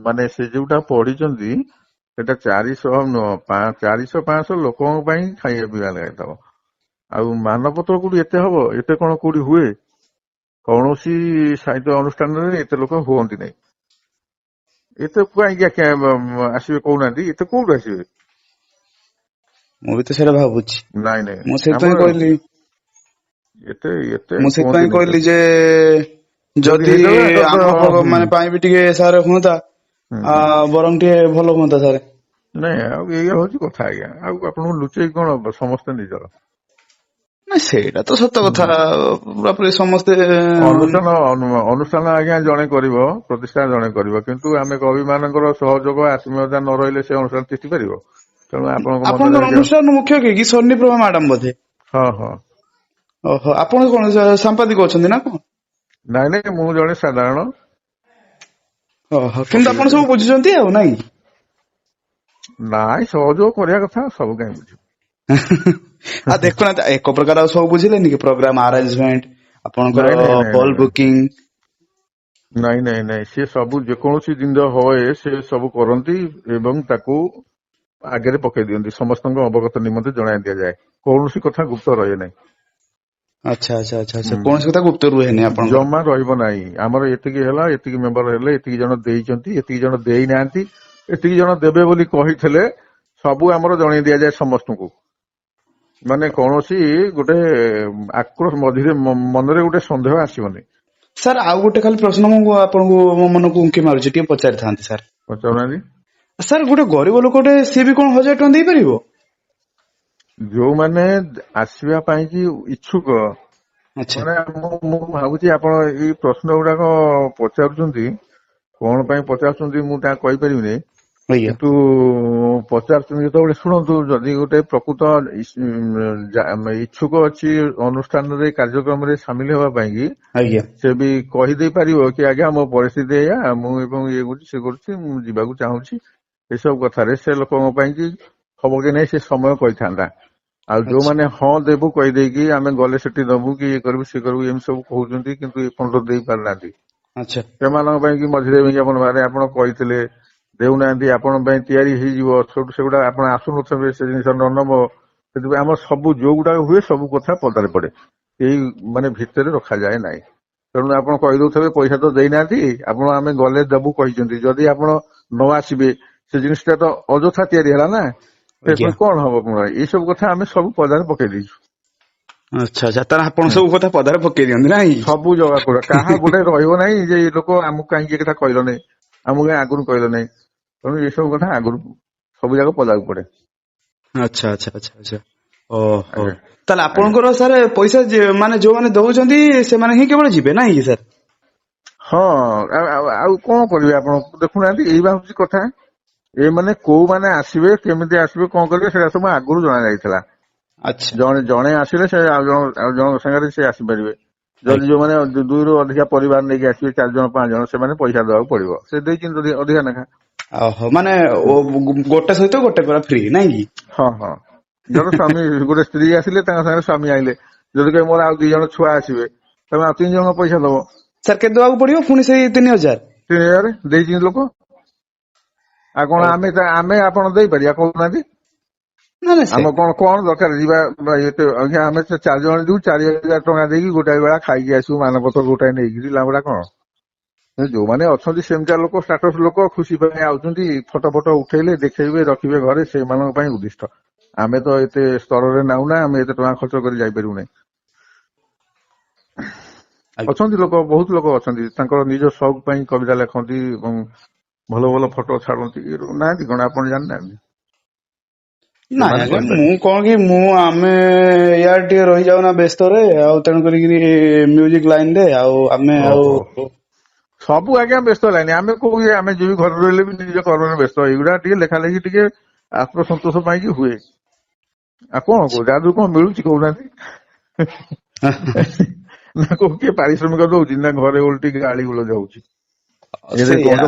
ମାନେ ସେ ଯୋଉଟା ପଢିଛନ୍ତି ସେଟା 400 ନୁହଁ, 400 500 ଲୋକଙ୍କ ପାଇଁ ଖାଇବା ପିଇବା ଲାଗିଥିବ। ଆଉ ମାନପତ୍ର କୋଉଠି ଏତେ ହବ? ଏତେ କଣ କୋଉଠି ହୁଏ? କୌଣସି ସାହିତ୍ୟ ଅନୁଷ୍ଠାନରେ ଏତେ ଲୋକ ହୁଅନ୍ତି ନାହିଁ। ଏତେ କାହିଁକି ଆସିବେ କହୁନାହାନ୍ତି? ଏତେ କୋଉଠୁ ଆସିବେ? ମୁଁ ବି ତ ସେଇଟା ଭାବୁଛି। ନାଇଁ ନାଇଁ, ମୁଁ ସେଥିପାଇଁ ଆମର କହିଲି ଏତେ ଏତେ ମୁଁ ସେଥିପାଇଁ କୁହନ୍ତିନି। କହିଲି ଯେ ଯଦି ହେଇଥାନ୍ତା ତ ଆମ ମାନେ ପାଇଁ ବି ଟିକେ ସାର୍ ହୁଅନ୍ତା, ହୁଁ। ବରଂ ଟିକେ ଭଲ ହୁଅନ୍ତା ସାର୍। ନାଇଁ, ଆଉ ଏଇଆ ହଉଛି କଥା ଆଜ୍ଞା। ଆଉ ଆପଣଙ୍କୁ ଲୁଚେଇକି କଣ ହବ? ସମସ୍ତେ ନିଜର। ନା ସେଇଟା ତ ସତ କଥା, ହୁଁ। ପୁରାପୁରି ସମସ୍ତେ ଅନୁଷ୍ଠାନ ଆଜ୍ଞା ଜଣେ କରିବ, ପ୍ରତିଷ୍ଠା ଜଣେ କରିବ, କିନ୍ତୁ ଆମେ କବି ମାନଙ୍କର ସହଯୋଗ ଆତ୍ମୀୟତା ନ ରହିଲେ ସେ ଅନୁଷ୍ଠାନ ତିଷ୍ଠି ପାରିବ? ତେଣୁ ଆପଣଙ୍କ ମନରେ ଆପଣଙ୍କର ଅନୁଷ୍ଠାନ ମୁଖ୍ୟ କିଏ? ସନ୍ନିପ୍ରଭା ମ୍ୟାଡାମ ବୋଧେ? ହଁ ହଁ। ଓହୋ, ଆପଣ କଣ ସାମ୍ପାଦିକ ଅଛନ୍ତି ନା କଣ? ନାଇଁ ନାଇଁ, ମୁଁ ଜଣେ ସାଧାରଣ ଓହୋ, କିନ୍ତୁ କବି ଆପଣ ଗୋଟେ। ସବୁ ବୁଝୁଛନ୍ତି ଆଉ ନାଇଁ? ନାଇଁ, ସହଯୋଗ କରିବା କଥା, ସବୁ କାହିଁ ବୁଝିବୁ। ଆଉ ଦେଖୁନାହାନ୍ତି, ଏକ ପ୍ରକାର ଆଉ ସବୁ ବୁଝିଲେନି କି? ପ୍ରୋଗ୍ରାମ ଆରେଞ୍ଜମେଣ୍ଟ, ନାଇଁ ଆପଣଙ୍କର ନାଇଁ ନାଇଁ ନାଇଁ ହଲ୍ ବୁକିଂ। ନାଇଁ ନାଇଁ ନାଇଁ, ସେ ସବୁ ଯେକୌଣସି ଜିନିଷ ହଏ ସେ ସବୁ କରନ୍ତି ଏବଂ ତାକୁ ଆଗରେ ପକେଇ ଦିଅନ୍ତି, ସମସ୍ତଙ୍କ ଅବଗତ ନିମନ୍ତେ ଜଣାଇ ଦିଆଯାଏ। କୌଣସି କଥା ଗୁପ୍ତ ରହେ ନାହିଁ। ଆଚ୍ଛା ଆଚ୍ଛା ଆଚ୍ଛା ଆଚ୍ଛା, ହୁଁ। କୌଣସି କଥା ଗୁପ୍ତ ରୁହେନି ଆପଣଙ୍କର? ଜମା ରହିବ ନାହିଁ। ଆମର ଏତିକି ହେଲା, ଏତିକି ମେମ୍ବର ହେଲେ, ଏତିକି ଜଣ ଦେଇଛନ୍ତି, ଏତିକି ଜଣ ଦେଇନାହାନ୍ତି, ଏତିକି ଜଣ ଦେବେ ବୋଲି କହିଥିଲେ, ସବୁ ଆମର ଜଣେଇ ଦିଆଯାଏ ସମସ୍ତଙ୍କୁ। ମାନେ କୌଣସି ଗୋଟେ ଆକ୍ରୋଶ ମନରେ ଗୋଟେ ସନ୍ଦେହ ଆସିବନି। ସାର୍ ଆଉ ଗୋଟେ ଖାଲି ପ୍ରଶ୍ନ ମୁଁ ଆପଣଙ୍କୁ ମୋ ମନକୁ ଉଙ୍କି ମାରୁଛି, ଟିକେ ପଚାରିଥାନ୍ତି ସାର୍। ପଚାରୁନାହାନ୍ତି। ସାର୍ ଗୋଟେ ଗରିବ ଲୋକଟେ ସିଏ ବି କଣ 1000 ଟଙ୍କା ଦେଇପାରିବ? ଯୋଉମାନେ ଆସିବା ପାଇଁ କି ଇଚ୍ଛୁକ, ଆଚ୍ଛା ମାନେ ମୁଁ ଭାବୁଛି ଆପଣ ଏଇ ପ୍ରଶ୍ନ ଗୁଡାକ ପଚାରୁଛନ୍ତି କଣ ପାଇଁ ପଚାରୁଛନ୍ତି ମୁଁ ତାହା କହିପାରିବିନି, ଆଜ୍ଞା କିନ୍ତୁ ପଚାରୁଛନ୍ତି ଯେତେବେଳେ ଶୁଣନ୍ତୁ, ଯଦି ଗୋଟେ ପ୍ରକୃତ ଇଚ୍ଛୁକ ଅଛି ଅନୁଷ୍ଠାନରେ କାର୍ଯ୍ୟକ୍ରମରେ ସାମିଲ ହେବା ପାଇଁ କି, ଆଜ୍ଞା ସେ ବି କହିଦେଇ ପାରିବ କି ଆଜ୍ଞା ମୋ ପରିସ୍ଥିତି ଏଇଆ, ମୁଁ ଏବଂ ଇଏ କରୁଛି ସେ କରୁଛି, ମୁଁ ଯିବାକୁ ଚାହୁଁଛି। ଏସବୁ କଥାରେ ସେ ଲୋକଙ୍କ ପାଇଁ କି ହବ କି ନାହିଁ ସେ ସମୟ କହିଥାନ୍ତା। ଆଉ ଆଚ୍ଛା ଯୋଉମାନେ ହଁ ଦେବୁ କହିଦେଇକି ଆମେ ଗଲେ ସେଠି ଦବୁ କି ଇଏ କରିବୁ ସିଏ କରିବୁ ଏମିତି ସବୁ କହୁଛନ୍ତି, କିନ୍ତୁ ଏପର୍ଯ୍ୟନ୍ତ ଦେଇ ପାରୁନାହାନ୍ତି। ଆଚ୍ଛା ସେମାନଙ୍କ ପାଇଁ କି ମଝିରେ ବିଜ୍ଞାପନ ବାହାରେ, ଆପଣ କହିଥିଲେ ଦେଉନାହାନ୍ତି, ଆପଣଙ୍କ ପାଇଁ ତିଆରି ହେଇଯିବ, ସେଗୁଡା ଆପଣ ଆସୁନଥିବେ, ସେ ଜିନିଷ ନ ନବ। ସେଥିପାଇଁ ଆମର ସବୁ ଯୋଉଗୁଡାକ ହୁଏ ସବୁ କଥା ପଦାରେ ପଡେ, ଏଇ ମାନେ ଭିତରେ ରଖାଯାଏ ନାହିଁ। ତେଣୁ ଆପଣ କହିଦଉଥିବେ ପଇସା ତ ଦେଇନାହାନ୍ତି, ଆପଣ ଆମେ ଗଲେ ଦେବୁ କହିଛନ୍ତି, ଯଦି ଆପଣ ନ ଆସିବେ ସେ ଜିନିଷଟା ତ ଅଯଥା ତିଆରି ହେଲା ନା, ସେ ଆଜ୍ଞା ପୁଣି କଣ ହବ ପୁଣି? ଏଇ ସବୁ କଥା ଆମେ ସବୁ ପଦାରେ ପକେଇ ଦେଇଛୁ। ଆଚ୍ଛା ଆଚ୍ଛା, ତାହେଲେ ଆପଣ ସବୁ କଥା ପଦାରେ ପକେଇ ଦିଅନ୍ତି ନାଇଁ? ସବୁ ଜଗା କର, କାହା ଗୋଟେ ରହିବ ନାହିଁ ଯେ ଏଇ ଲୋକ ଆମକୁ କାହିଁକି ଏ କଥା କହିଲ ନାହିଁ, ଆମକୁ କାହିଁ ଆଗରୁ କହିଲ ନାହିଁ। ତେଣୁ ଏସବୁ କଥା ଆଗରୁ ସବୁ ଯାକ ପଦାକୁ ପଡେ। ଆଚ୍ଛା ଆଚ୍ଛା ଆଚ୍ଛା ଆଚ୍ଛା, ଓହୋ। ଆଜ୍ଞା ତାହେଲେ ଆଜ୍ଞା। ଆପଣଙ୍କର ସାର୍ ପଇସା ମାନେ ଯୋଉମାନେ ଦଉଛନ୍ତି ସେମାନେ ହିଁ କେବଳ ଯିବେ ନାଇଁ କି ସାର୍? ହଁ, ଆଉ କଣ କରିବେ ଆପଣ ଦେଖୁନାହାନ୍ତି, ଏଇ ବା ହଉଛି କଥା। ଏମାନେ କୋଉମାନେ ଆସିବେ, କେମିତି ଆସିବେ, କଣ କରିବେ, ସେଇଟା ସବୁ ଆଗରୁ ଜଣା ଯାଇଥିଲା। ଆଚ୍ଛା ଜଣେ ଆସିଲେ ସେ ଆଉ ଜଣଙ୍କ ସାଙ୍ଗରେ ସେ ଆସିପାରିବେ। ଯଦି ଆଜ୍ଞା ଯୋଉମାନେ 2ରୁ ଅଧିକା ପରିବାର ନେଇକି ଆସିବେ, 4 ଜଣ 5 ଜଣ, ସେମାନେ ପଇସା ଦେବାକୁ ପଡିବ। ସେ ଦେଇଛନ୍ତି ଅଧିକା ଲେଖା। ଓହୋ, ମାନେ ଗୋଟେ ସହିତ ଗୋଟେ ପୁରା ଫ୍ରି ନାଇଁ କି? ହଁ ହଁ, ଜଣେ ସ୍ୱାମୀ ଗୋଟେ ସ୍ତ୍ରୀ ଆସିଲେ ତାଙ୍କ ସାଙ୍ଗରେ ସ୍ୱାମୀ ଆଇଲେ, ଯଦି କହିବେ ମୋର ଆଉ 2 ଜଣ ଛୁଆ ଆସିବେ, ତମେ ଆଉ 3 ଜଣଙ୍କ ପଇସା ଦବ। ସାର୍ କେତେ ଦବାକୁ ପଡିବ ପୁଣି ସେଇ 3000? 3000 ଦେଇଛନ୍ତି ଲୋକ। ଆଉ କଣ ଆମେ ଆପଣ ଦେଇପାରିବା କହୁନାହାନ୍ତି? ନା ନା ଆମ ସେଟା କଣ ଦରକାର ଯିବା? ଆମେ 4 ଜଣ ଯିବୁ, 4000 ଟଙ୍କା ଦେଇକି ଗୋଟାଏ ବେଳା ଖାଇକି ଆସିବୁ ମାନପତ୍ର ଗୋଟାଏ ନେଇକିରି, ଲାଭଟା କଣ? ଯୋଉମାନେ ଅଛନ୍ତି ସେମିତିଆ ଲୋକ ଷ୍ଟାଟସ ଲୋକ ଖୁସି ପାଇଁ ଆଉଛନ୍ତି ଫଟୋ ଫଟୋ ଉଠେଇଲେ ଦେଖେଇବେ ରଖିବେ ଘରେ ସେମାନଙ୍କ ପାଇଁ ଉଦ୍ଦିଷ୍ଟ। ଆମେ ତ ଏତେ ସ୍ତରରେ ନାହୁଁ ନା ଆମେ ଏତେ ଟଙ୍କା ଖର୍ଚ୍ଚ କରି ଯାଇପାରିବୁ ନାହିଁ। ଅଛନ୍ତି ଲୋକ ବହୁତ ଲୋକ ଅଛନ୍ତି ତାଙ୍କର ନିଜ ସଉକ ପାଇଁ କବିତା ଲେଖନ୍ତି ଏବଂ ଭଲ ଭଲ ଫଟୋ ଛାଡନ୍ତି ନାହାନ୍ତି କଣ ଆପଣ ଜାଣିନାହାନ୍ତି? ନାଇଁ ଆଜ୍ଞା ମୁଁ କଣ କି ଆମେ ୟାର ଟିକେ ରହିଯାଉ ନା ବ୍ୟସ୍ତରେ ଆଉ ତେଣୁ କରିକିରି ମ୍ୟୁଜିକ ଲାଇନ ରେ ଆଉ ଆମେ ଆଉ ସବୁ ଆଜ୍ଞା ବ୍ୟସ୍ତ ହେଲାନି ଆମେ କୋଉ ଆମେ ଯିବି ଘରେ ରହିଲେ ବି ନିଜ କର୍ମରେ ବ୍ୟସ୍ତ ଏଇଗୁଡା ଟିକେ ଲେଖା ଲେଖି ଟିକେ ଆତ୍ମସନ୍ତୋଷ ପାଇଁକି ହୁଏ। ଆଉ କଣ କହୁ ଯାଦୁ କଣ ମିଳୁଛି କହୁନାହାନ୍ତି? ନା କୋଉ କିଏ ପାରିଶ୍ରମିକ ଦଉଛି ନା ଘରେ ଓଲଟି ଗାଳି ଗୁଲଜ ହଉଛି। ଏବେ ସେଇଆ। କହୁଛ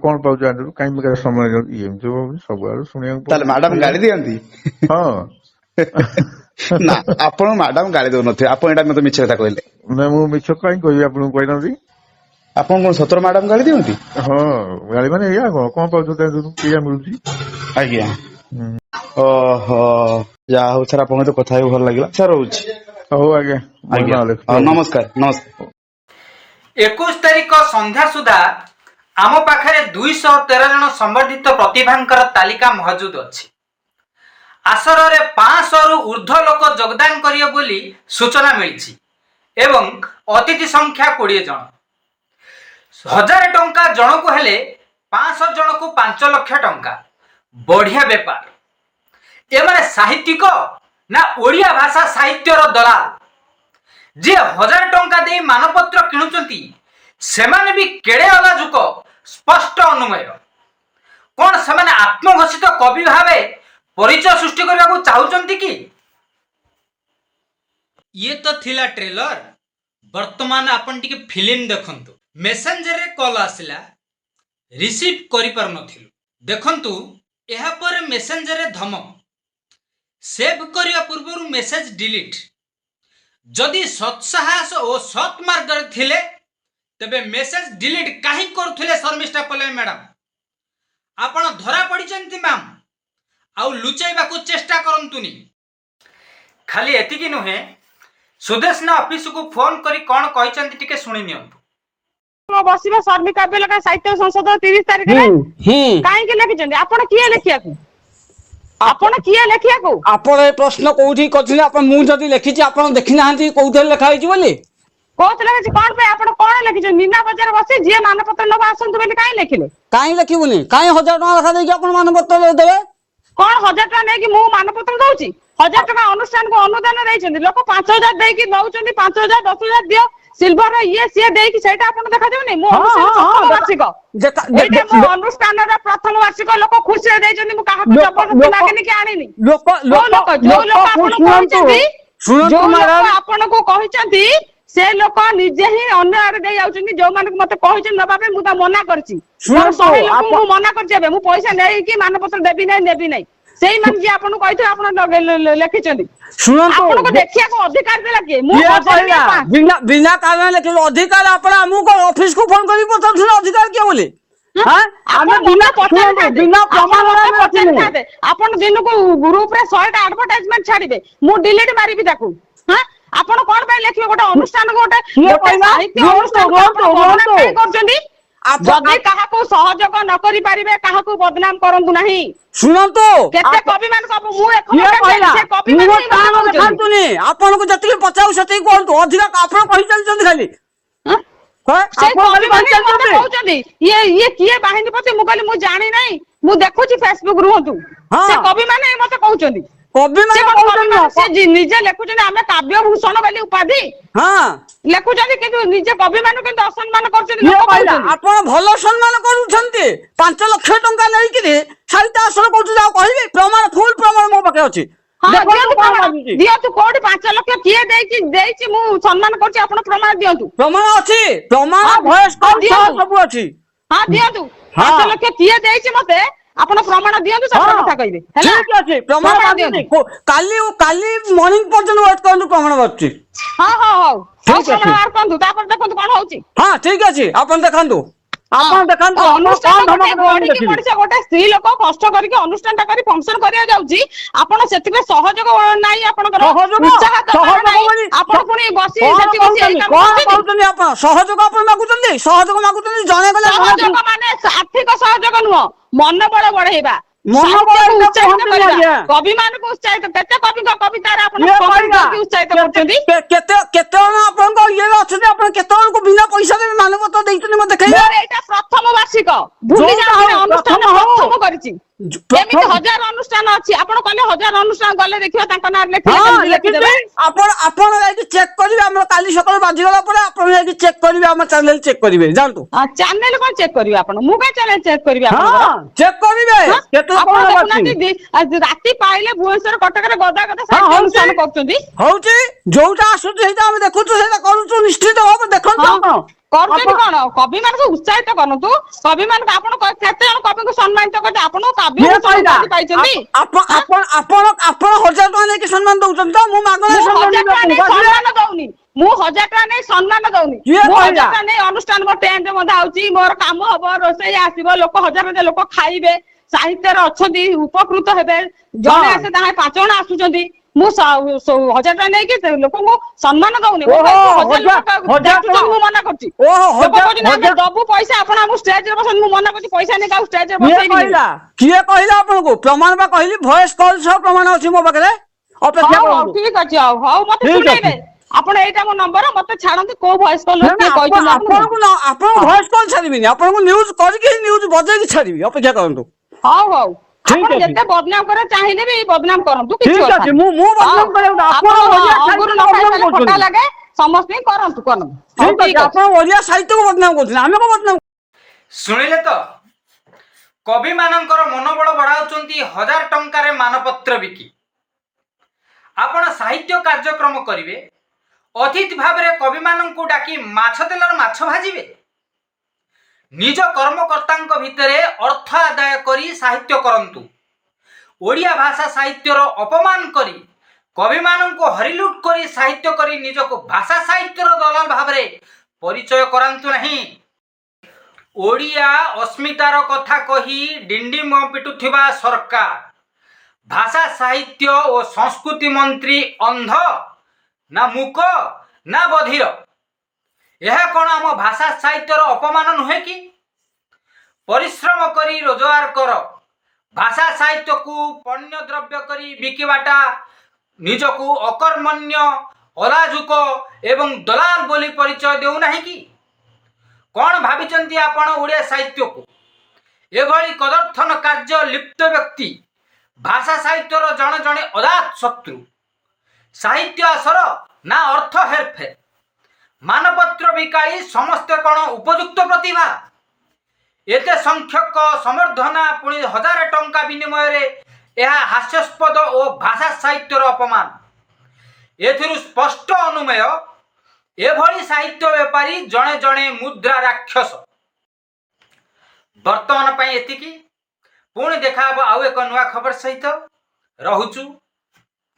କଣ ପାଉଛ ଆଦରୁ କାହିଁକି ସମୟ ଏମିତି ସବୁଆଡୁ ଶୁଣିବାକୁ ତାହେଲେ ମ୍ୟାଡାମ ପଡୁଛି। ଗାଳି ଦିଅନ୍ତି? ହଁ। ନା ଆପଣ ମ୍ୟାଡାମ ଗାଳି ଦଉନଥିବେ ଆପଣ ଏଇଟା ମତେ ମିଛ କଥା କହିଲେ। ନା ମୁଁ ମିଛ କାହିଁ କହିବି ଆପଣଙ୍କୁ କହିନାହାନ୍ତି? ଆପଣ କଣ ସତର ମ୍ୟାଡାମ ଗାଳି ଦିଅନ୍ତି? ହଁ ଗାଳି ମାନେ ଏଇଆ କଣ ପାଉଛ ତା ଦେହରୁ ଏଇଆ ମିଳୁଛି। ଆଜ୍ଞା। ଓହୋ ଯାହା ହଉ ସାର୍ ଆପଣଙ୍କ ସହିତ କଥା ହେଇକି ଭଲ ଲାଗିଲା ସାର୍ ରହୁଛି। ହଉ ଆଜ୍ଞା ଆଜ୍ଞା ମହିମା ହଉ ପ୍ରଭୁ। ନମସ୍କାର ନମସ୍କାର। 21 ତାରିଖ ସନ୍ଧ୍ୟା ସୁଦ୍ଧା ଆମ ପାଖରେ 213 ଜଣ ସମ୍ବର୍ଦ୍ଧିତ ପ୍ରତିଭାଙ୍କର ତାଲିକା ମହଜୁଦ ଅଛି। ଆସରରେ 500ରୁ ଉର୍ଦ୍ଧ୍ୱ ଲୋକ ଯୋଗଦାନ କରିବେ ବୋଲି ସୂଚନା ମିଳିଛି ଏବଂ ଅତିଥି ସଂଖ୍ୟା 20 ଜଣ। 1000 ଟଙ୍କା ଜଣକୁ ହେଲେ 500 ଜଣକୁ 5 ଲକ୍ଷ ଟଙ୍କା। ବଢିଆ ବେପାର। ଏମାନେ ସାହିତ୍ୟିକ ନା ଓଡ଼ିଆ ଭାଷା ସାହିତ୍ୟର ଦଲାଲ? ଯିଏ 1000 ଟଙ୍କା ଦେଇ ମାନପତ୍ର କିଣୁଛନ୍ତି ସେମାନେ ବି କେଡ଼େ ଅଲାଜୁକ ସ୍ପଷ୍ଟ ଅନୁମୟ। କଣ ସେମାନେ ଆତ୍ମଘୋଷିତ କବି ଭାବେ ପରିଚୟ ସୃଷ୍ଟି କରିବାକୁ ଚାହୁଁଛନ୍ତି କି? ଇଏ ତ ଥିଲା ଟ୍ରେଲର। ବର୍ତ୍ତମାନ ଆପଣ ଟିକେ ଫିଲ୍ମ ଦେଖନ୍ତୁ। ମେସେଞ୍ଜରରେ କଲ୍ ଆସିଲା, ରିସିଭ୍ କରିପାରୁନଥିଲୁ। ଦେଖନ୍ତୁ ଏହାପରେ ମେସେଞ୍ଜରରେ ଧମକ, ସେଭ୍ କରିବା ପୂର୍ବରୁ ମେସେଜ ଡିଲିଟ୍। ଯଦି ସତ୍ସାହସ ଓ ସତ୍ ମାର୍ଗରେ ଥିଲେ ତେବେ ମେସେଜ ଡିଲିଟ୍ କାହିଁ କରୁଥିଲେ ଶର୍ମିଷ୍ଠା ପଲେଇ ମ୍ୟାଡାମ? ଆପଣ ଧରା ପଡ଼ିଛନ୍ତି ମ୍ୟାମ୍, ଆଉ ଲୁଚେଇବାକୁ ଚେଷ୍ଟା କରନ୍ତୁନି। ଖାଲି ଏତିକି ନୁହେଁ, ସୁଦେଶନା ଅଫିସକୁ ଫୋନ କରି କଣ କହିଛନ୍ତି ଟିକେ ଶୁଣି ନିଅନ୍ତୁ। ବସିବ ଶର୍ମୀ କାବ୍ୟ ଲେଖା ସାହିତ୍ୟ ସଂସଦ 30 ତାରିଖରେ କାହିଁକି ଲେଖିଛନ୍ତି? ଆପଣ କିଏ ଲେଖିବାକୁ? ଆପଣ କିଏ ଲେଖିବାକୁ? ଆପଣ ଏ ପ୍ରଶ୍ନ କୋଉଠି କରିଥିଲେ? ଆପଣ ମୁଁ ଯଦି ଲେଖିଛି ଆପଣ ଦେଖିନାହାନ୍ତି କୋଉଥିରେ ଲେଖା ହେଇଛି ବୋଲି? କୋଉଥିରେ ଲେଖିଛି? କଣ ପାଇଁ ଆପଣ କଣ ଲେଖିଛନ୍ତି? ମୀନା ବଜାର ବସି ଯିଏ ମାନପତ୍ର ନବା ଆସନ୍ତୁ ବୋଲି କାହିଁ ଲେଖିଲେ? କାହିଁ ଲେଖିବୁନି? କାହିଁ 1000 ଟଙ୍କା ଲେଖା ଦେଇକି ଆପଣ ମାନପତ୍ର ଦେବେ? କଣ 1000 ଟଙ୍କା ନେଇକି ମୁଁ ମାନପତ୍ର ଦଉଛି? 1000 ଟଙ୍କା ଅନୁଷ୍ଠାନକୁ ଅନୁଦାନ ଦେଇଛନ୍ତି, ଲୋକ 5000 ଦେଇକି ନଉଛନ୍ତି, 5000 10,000 ଦିଅ ସିଲଭର ଇଏ ସିଏ ଦେଇକି, ସେଇଟା ଆପଣ ଦେଖାଯାଉନି? ମୋ ଅନୁଷ୍ଠାନ ପ୍ରଥମ ବାର୍ଷିକ, ଏଇଟା ମୋ ଅନୁଷ୍ଠାନର ପ୍ରଥମ ବାର୍ଷିକ, ଲୋକ ଖୁସିରେ ଦେଇଛନ୍ତି, ମୁଁ କାହାକୁ ଜବରଦସ୍ତି ମାଗିନି କି ଆଣିନି। ଯୋଉ ଲୋକ ଆପଣଙ୍କୁ କହିଛନ୍ତି, ଯୋଉ ଲୋକ ଆପଣଙ୍କୁ କହିଛନ୍ତି ସେ ଲୋକ ନିଜେ ହିଁ ଅନ୍ୟ ଆଡେ ଦେଇ ଯାଉଛନ୍ତି। ଯୋଉମାନଙ୍କୁ ମତେ କହିଛନ୍ତି ନବା ପାଇଁ ମୁଁ ତା ମନା କରିଛି। ମୋର 100 ଲୋକଙ୍କୁ ମୁଁ ମନା କରିଛି। ଏବେ ମୁଁ ପଇସା ନେଇକି ମାନପତ୍ର ଦେବି ନାହିଁ, ନେବି ନାହିଁ। ସେଇମାନେ ଯିଏ ଆପଣଙ୍କୁ କହିଥିଲେ ଆପଣ ଲେଖିଛନ୍ତି। ଆପଣଙ୍କୁ ଦେଖିବାକୁ ଅଧିକାର ଦେଲା କିଏ? ମୁଁ ବିନା କାରଣ ଲେଖିବୁ ଅଧିକାର? ଆପଣ ଆମକୁ ଅଫିସକୁ ଫୋନ କରି ପଚାରୁଥିଲେ ଅଧିକାର କିଏ ବୋଲି? ଆପଣ ଦିନକୁ ଗ୍ରୁପରେ 100ଟା ଆଡଭର୍ଟାଇଜମେଣ୍ଟ ଛାଡିବେ, ମୁଁ ଡିଲିଟ ମାରିବି ତାକୁ। ଆପଣ କଣ ପାଇଁ ଲେଖିବେ? ଗୋଟେ ଅନୁଷ୍ଠାନକୁ ଗୋଟେ ସାହିତ୍ୟ ଅନୁଷ୍ଠାନକୁ ଆପଣ ବଦନାମ କାହିଁ କରୁଛନ୍ତି? ଯଦି କାହାକୁ ସହଯୋଗ ନ କରି ପାରିବେ କାହାକୁ ବଦନାମ କରନ୍ତୁ ନାହିଁ। ଶୁଣନ୍ତୁ, କେତେ କବି ମାନଙ୍କୁ ମୁଁ ଦେଖାନ୍ତୁନି, ଆପଣଙ୍କୁ ଯେତିକି ପଚାରୁ ସେତିକି କୁହନ୍ତୁ। ଅଧିକା ଆପଣ କହିଚାଲିଛନ୍ତି ଖାଲି। କହୁଛନ୍ତି ଇଏ କିଏ ବାହିନୀପତି? ମୁଁ କହିଲି ମୁଁ ଜାଣି ନାହିଁ, ମୁଁ ଦେଖୁଛି ଫେସବୁକ, ରୁହନ୍ତୁ। ସେ କବି ମାନେ ମତେ କହୁଛନ୍ତି, ନିଜେ ଲେଖୁଛନ୍ତି ଆମେ କାବ୍ୟ ଭୂଷଣ ବୋଲି ଉପାଧି ଲେଖୁଛନ୍ତି, କିନ୍ତୁ ନିଜେ କବି ମାନଙ୍କୁ କିନ୍ତୁ ଅସମ୍ମାନ କରୁଛନ୍ତି। ଆପଣ ଭଲ ସମ୍ମାନ କରୁଛନ୍ତି। 5 ଲକ୍ଷ ଟଙ୍କା ନେଇକିରି ସାହିତ୍ୟ ଆସନ କରୁଛନ୍ତି। ଆଉ କହିବି ପ୍ରମାଣ, ଫୁଲ ପ୍ରମାଣ ମୋ ପାଖରେ ଅଛି। ଦିଅନ୍ତୁ କୋଉଠି 5 ଲକ୍ଷ କିଏ ଦେଇଛି ମୁଁ ସମ୍ମାନ କରୁଛି, ଆପଣ ପ୍ରମାଣ ଦିଅନ୍ତୁ। ପ୍ରମାଣ ଅଛି, ପ୍ରମାଣ ଭଏସ ସବୁ ଅଛି। ହଁ ଦିଅନ୍ତୁ। 5 ଲକ୍ଷ କିଏ ଦେଇଛି ମତେ ଆପଣ ପ୍ରମାଣ ଦିଅନ୍ତୁ, ସେ କଥା କହିବେ। ଠିକ ଅଛି, ପ୍ରମାଣ ଦିଅନ୍ତୁ। କାଲି ମର୍ଣ୍ଣିଂ ପର୍ଯ୍ୟନ୍ତ ୱେଟ୍ କରନ୍ତୁ, ପ୍ରମାଣ ବାହାରୁଛି। ହଉ ପ୍ରମାଣ ବାହାର କରନ୍ତୁ, ତାପରେ ଦେଖନ୍ତୁ କଣ ହଉଛି। ହଁ ଠିକ ଅଛି, ଆପଣ ଦେଖନ୍ତୁ। ଆପଣ ଦେଖନ୍ତୁ ଆପଣ ଅନୁଷ୍ଠାନ କଣ ଗୋଟେ ଧମକ ଦେବାକୁ ବଢିକି ଦେଖିବେ? ମଣିଷ ଗୋଟେ ସ୍ତ୍ରୀ ଲୋକ କଷ୍ଟ କରିକି ଅନୁଷ୍ଠାନ ଟା କରି ଫଙ୍କସନ କରିବାକୁ ଯାଉଛି, ଆପଣ ସେଥିପାଇଁ ସହଯୋଗ ନାହିଁ, ଆପଣଙ୍କର ସହଯୋଗ ଉତ୍ସାହ ଦବାର ସହଯୋଗ ନାହିଁ, ବୋଲି ଆପଣ ପୁଣି ବସି କଣ ସେଠି ବସି ଏଇ କହୁଛନ୍ତି କାମ କଣ କରୁଛନ୍ତି। କହୁଛନ୍ତି ଆପଣ? ସହଯୋଗ ଆପଣ ମାଗୁଛନ୍ତି, ସହଯୋଗ ମାଗୁଛନ୍ତି, ଜଣେ ଗଲେ ସହଯୋଗ ମାନେ ଆର୍ଥିକ ସହଯୋଗ ନୁହଁ, ମନୋବଳ ବଢେଇବା, ମନୋବଳ ସାହିତ୍ୟକୁ ଏଇଟା ଉତ୍ସାହିତ କୁହନ୍ତୁନି କରିବା, ଆଜ୍ଞା। କବି ମାନଙ୍କୁ ଉତ୍ସାହିତ, କେତେ କବିଙ୍କ କବିତାରେ ଆପଣ କିଏ କମେଣ୍ଟ କହିଲା? କରିକି ଉତ୍ସାହିତ କରୁଛନ୍ତି। କେତେ ଜଣ ଆପଣଙ୍କ ଇଏରେ ଅଛନ୍ତି? ଆପଣ କେତେ ଜଣଙ୍କୁ ବିନା ପଇସାରେ ମାନପତ୍ର ଦେଇଛନ୍ତି ମତେ ଦେଖେଇବେ? ମୋର ଏଇଟା ପ୍ରଥମ ବାର୍ଷିକ, ଭୁଲି ଯୋଉଟା ଯାଆନ୍ତୁନି, ହଉ ଅନୁଷ୍ଠାନ ହଉ ପ୍ରଥମ କରିଛି। ପ୍ରଥମ ଏମିତି ହଜାର ଅନୁଷ୍ଠାନ ଅଛି, ଆପଣ କହିଲେ ହଜାର ଅନୁଷ୍ଠାନ ଗଲେ ଦେଖିବା ତାଙ୍କ ନାଁ ଲେଖିଲେ ହଁ କେମିତି ଲେଖିଛି। ଲେଖିଦେବେ। ଆପଣ ଯାଇକି ଚେକ୍ କରିବେ, ଆମର କାଲି ସକାଳୁ ବାଜିଗଲା ପରେ ଆପଣ ଯାଇକି ଚେକ୍ କରିବେ, ଆମ ଚ୍ୟାନେଲ ଚେକ୍ କରିବେ, ଯାଆନ୍ତୁ। ଚ୍ୟାନେଲ କଣ ଚେକ୍ କରିବେ ଆପଣ? ମୁଁ କାଇଁ ଚ୍ୟାନେଲ ଚେକ୍ କରିବି ଆପଣଙ୍କର? ହଁ ଚେକ୍ କରିବେ ହଁ? କେତେ ଆପଣ କଣ ଅଛି। ଦେଖୁନାହାନ୍ତି ରାତି ପାଇଲେ ଭୁବନେଶ୍ୱର କଟକରେ ଗଦା ଗଦା ହଁ ସାହିତ୍ୟ ହଉଛି ଅନୁଷ୍ଠାନ କରୁଛନ୍ତି। ହଉଛି ଯୋଉଟା ଆସୁଛି ସେଇଟା ଆମେ ଦେଖୁଛୁ, ସେଇଟା କରୁଛୁ, ନିଶ୍ଚିତ ଭାବେ ଦେଖନ୍ତୁ। ହଁ ଆପଣ କରୁଛନ୍ତି ଆପଣ କଣ? କବି ମାନଙ୍କୁ ଉତ୍ସାହିତ କରନ୍ତୁ, କବି ମାନଙ୍କୁ ଆପଣ କେତେ ଜଣ କବିଙ୍କୁ ସମ୍ମାନିତ କରିବେ? ଆପଣଙ୍କୁ କାବ୍ୟ କିଏ ଭୂଷଣ କହିଲା? ଉପାଧି ପାଇଛନ୍ତି। ଆପଣ 1000 ଟଙ୍କା ନେଇକି ସମ୍ମାନ ଦଉଛନ୍ତି ତ? ମୁଁ ମାଗଣାରେ ମୁଁ ସମ୍ମାନ 1000 ଦେବି ଟଙ୍କା ନେଇ ଆପଣଙ୍କୁ, ଆସିଲେ। ସମ୍ମାନ ଦଉନି, ମୁଁ 1000 ଟଙ୍କା ନେଇ ସମ୍ମାନ ଦଉନି, କିଏ ମୁଁ 1000 କହିଲା? ଟଙ୍କା ନେଇ ଅନୁଷ୍ଠାନ ମୋ ଟେଣ୍ଟ ବନ୍ଧା ହଉଛି, ମୋର କାମ ହବ, ରୋଷେଇ ଆସିବ, ଲୋକ ହଜାର ହଜାର ଲୋକ ଖାଇବେ, ସାହିତ୍ୟରେ ଅଛନ୍ତି, ଉପକୃତ ହେବେ, ଜଣେ ହଁ ଆସେ ତାହା 5 ଜଣ ଆସୁଛନ୍ତି, ମୁଁ 1000 ଟଙ୍କା ନେଇକି ଲୋକଙ୍କୁ ସମ୍ମାନ ଦଉନି। ମୋ ଓହୋ ପାଇଁ 1000 ଲୋକ ହଜାର ଡାକୁଛନ୍ତି, ଟଙ୍କା ମୁଁ ମନା କରୁଛି। ଓହୋ ଲୋକ କହୁଛନ୍ତି ଆମେ ହଜାର ଦବୁ ପଇସା, ଆପଣ ଆମକୁ ଷ୍ଟେଜରେ ବସନ୍ତୁ, ମୁଁ ମନା କରୁଛି, ପଇସା ନେଇ କାହାକୁ ଷ୍ଟେଜରେ କିଏ ବସେଇବିନି। କହିଲା? କିଏ କହିଲା ଆପଣଙ୍କୁ? ପ୍ରମାଣ ବା କହିଲି, ଭଏସ କଲ୍ ସହ ପ୍ରମାଣ ଅଛି ମୋ ପାଖରେ, ଅପେକ୍ଷା ହଉ ହଉ କରନ୍ତୁ। ଠିକ ଅଛି, ହଉ ମତେ ଠିକ ଅଛି। ଶୁଣେଇବେ, ଆପଣ ଏଇଟା ମୋ ନମ୍ବର, ମତେ ଛାଡନ୍ତୁ କୋଉ ଭଏସ କଲ୍ ନା ନା କିଏ କହିଛନ୍ତି ଆପଣଙ୍କୁ ହଁ ଭଏସ କଲ୍ ଛାଡ଼ିବିନି, ଆପଣଙ୍କୁ ନ୍ୟୁଜ କରିକି ନ୍ୟୁଜ ବଜେଇକି ଛାଡ଼ିବି, ଅପେକ୍ଷା କରନ୍ତୁ। ହଉ ହଉ, ଠିକ ଆପଣ ଅଛି ଯେତେ ବଦନାମ କରିବା ଚାହିଁଲେ ବି ବଦନାମ କରନ୍ତୁ, କିଛି ଠିକ କଥା ଅଛି। ନାହିଁ। ମୁଁ ହଉ ବଦନାମ କରିବାକୁ ଆପଣ ଆପଣ ଓଡିଆ ଅଙ୍ଗୁର ନ ସାହିତ୍ୟକୁ ଖାଇ ବଦନାମ ସାରିଲେ ଖଟା କରୁଛନ୍ତି। ଲାଗେ, ସମସ୍ତେ କରନ୍ତୁ କରନ୍ତୁ। ହଉ ଠିକ ଅଛି, ଆପଣ ଓଡିଆ ସାହିତ୍ୟକୁ ବଦନାମ କରୁଛନ୍ତି, ଆମେ କଣ ବଦନାମ? ଶୁଣିଲେ ତ, କବି ମାନଙ୍କର ମନୋବଳ ବଢାଉଛନ୍ତି 1000 ଟଙ୍କାରେ ମାନପତ୍ର ବିକି। ଆପଣ ସାହିତ୍ୟ କାର୍ଯ୍ୟକ୍ରମ କରିବେ, ଅତିଥି ଭାବରେ କବି ମାନଙ୍କୁ ଡାକି ମାଛ ତେଲର ମାଛ ଭାଜିବେ? ନିଜ କର୍ମକର୍ତ୍ତାଙ୍କ ଭିତରେ ଅର୍ଥ ଆଦାୟ କରି ସାହିତ୍ୟ କରନ୍ତୁ। ଓଡ଼ିଆ ଭାଷା ସାହିତ୍ୟର ଅପମାନ କରି, କବିମାନଙ୍କୁ ହରିଲୁଟ କରି ସାହିତ୍ୟ କରି ନିଜକୁ ଭାଷା ସାହିତ୍ୟର ଦଲାଲ ଭାବରେ ପରିଚୟ କରାନ୍ତୁ ନାହିଁ। ଓଡ଼ିଆ ଅସ୍ମିତାର କଥା କହି ଡିଣ୍ଡିମ ପିଟୁଥିବା ସରକାର, ଭାଷା ସାହିତ୍ୟ ଓ ସଂସ୍କୃତି ମନ୍ତ୍ରୀ ଅନ୍ଧ ନା ମୂକ ନା ବଧିର? ଏହା କ'ଣ ଆମ ଭାଷା ସାହିତ୍ୟର ଅପମାନ ନୁହେଁ କି? ପରିଶ୍ରମ କରି ରୋଜଗାର କର, ଭାଷା ସାହିତ୍ୟକୁ ପଣ୍ୟ ଦ୍ରବ୍ୟ କରି ବିକିବାଟା ନିଜକୁ ଅକର୍ମଣ୍ୟ, ଅଲାଜୁକ ଏବଂ ଦଲାଲ ବୋଲି ପରିଚୟ ଦେଉନାହିଁ କି? କ'ଣ ଭାବିଛନ୍ତି ଆପଣ ଓଡ଼ିଆ ସାହିତ୍ୟକୁ? ଏଭଳି କଦର୍ଥନ କାର୍ଯ୍ୟ ଲିପ୍ତ ବ୍ୟକ୍ତି ଭାଷା ସାହିତ୍ୟର ଜଣେ ଜଣେ ଅଦାତ ଶତ୍ରୁ। ସାହିତ୍ୟ ଆସର ନା ଅର୍ଥ ହେରଫେର? ମାନପତ୍ର ବିକାଳି ସମସ୍ତେ କ'ଣ ଉପଯୁକ୍ତ ପ୍ରତିଭା? ଏତେ ସଂଖ୍ୟକ ସମ୍ବର୍ଦ୍ଧନା, ପୁଣି 1000 ଟଙ୍କା ବିନିମୟରେ, ଏହା ହାସ୍ୟାସ୍ପଦ ଓ ଭାଷା ସାହିତ୍ୟର ଅପମାନ। ଏଥିରୁ ସ୍ପଷ୍ଟ ଅନୁମେୟ, ଏଭଳି ସାହିତ୍ୟ ବେପାରୀ ଜଣେ ଜଣେ ମୁଦ୍ରା ରାକ୍ଷସ। ବର୍ତ୍ତମାନ ପାଇଁ ଏତିକି, ପୁଣି ଦେଖା ହେବ ଆଉ ଏକ ନୂଆ ଖବର ସହିତ। ରହୁଛୁ,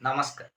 ନମସ୍କାର।